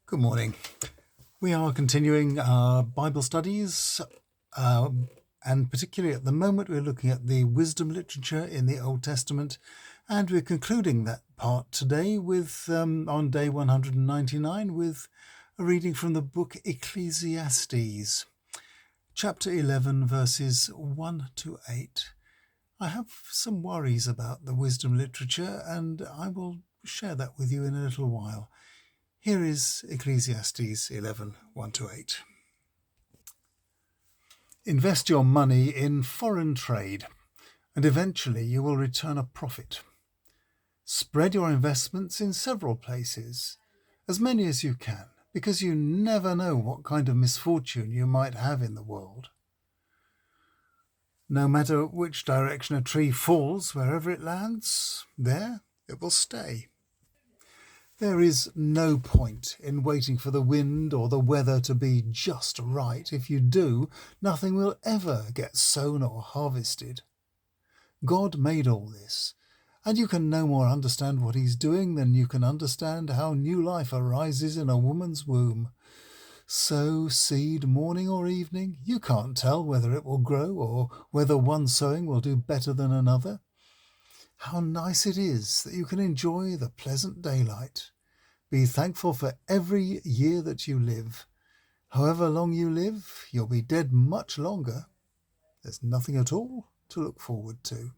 Good morning. We are continuing our Bible studies, and particularly at the moment we're looking at the wisdom literature in the Old Testament, and we're concluding that part today with on day 199 with a reading from the book Ecclesiastes, chapter 11, verses 1 to 8. I have some worries about the wisdom literature, and I will share that with you in a little while. Here is Ecclesiastes 11, 1 to 8. Invest your money in foreign trade, and eventually you will return a profit. Spread your investments in several places, as many as you can, because you never know what kind of misfortune you might have in the world. No matter which direction a tree falls, wherever it lands, there it will stay. There is no point in waiting for the wind or the weather to be just right. If you do, nothing will ever get sown or harvested. God made all this, and you can no more understand what he's doing than you can understand how new life arises in a woman's womb. Sow seed morning or evening, you can't tell whether it will grow or whether one sowing will do better than another. How nice it is that you can enjoy the pleasant daylight. Be thankful for every year that you live. However long you live, you'll be dead much longer. There's nothing at all to look forward to.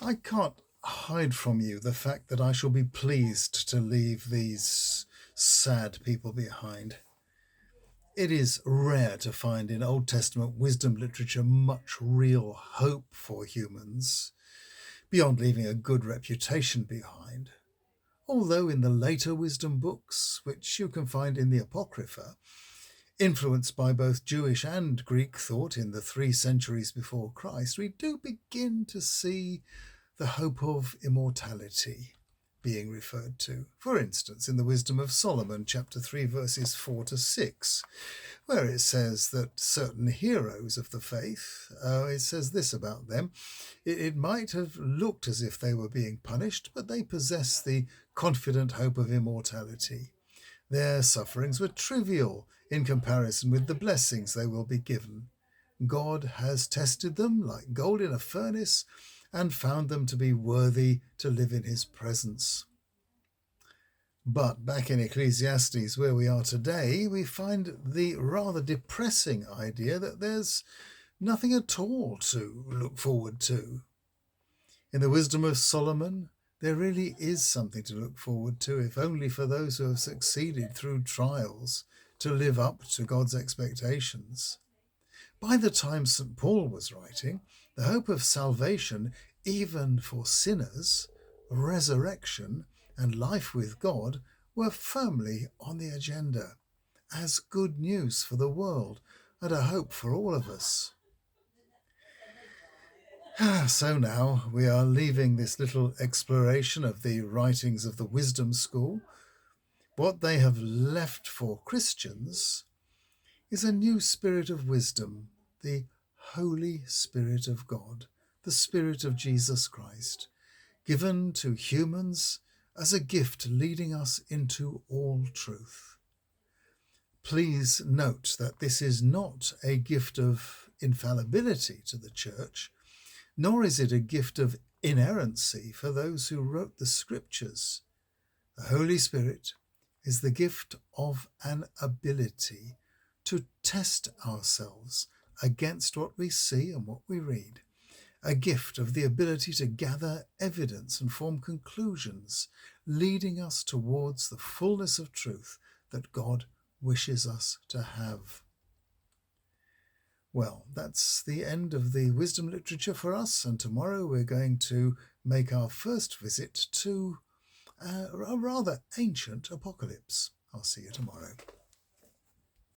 I can't hide from you the fact that I shall be pleased to leave these sad people behind. It is rare to find in Old Testament wisdom literature much real hope for humans, beyond leaving a good reputation behind. Although in the later wisdom books, which you can find in the Apocrypha, influenced by both Jewish and Greek thought in the 3 centuries before Christ, we do begin to see the hope of immortality being referred to. For instance, in the Wisdom of Solomon, chapter 3, verses 4 to 6, where it says that certain heroes of the faith, it says this about them: it might have looked as if they were being punished, but they possess the confident hope of immortality. Their sufferings were trivial in comparison with the blessings they will be given. God has tested them like gold in a furnace and found them to be worthy to live in his presence. But back in Ecclesiastes, where we are today, we find the rather depressing idea that there's nothing at all to look forward to. In the Wisdom of Solomon, there really is something to look forward to, if only for those who have succeeded through trials to live up to God's expectations. By the time St. Paul was writing, the hope of salvation, even for sinners, resurrection, and life with God were firmly on the agenda as good news for the world and a hope for all of us. So now we are leaving this little exploration of the writings of the Wisdom School. What they have left for Christians is a new spirit of wisdom, the Holy Spirit of God, the Spirit of Jesus Christ, given to humans as a gift leading us into all truth. Please note that this is not a gift of infallibility to the Church, nor is it a gift of inerrancy for those who wrote the Scriptures. The Holy Spirit is the gift of an ability to test ourselves against what we see and what we read, a gift of the ability to gather evidence and form conclusions, leading us towards the fullness of truth that God wishes us to have. Well, that's the end of the wisdom literature for us, and tomorrow we're going to make our first visit to a rather ancient apocalypse. I'll see you tomorrow.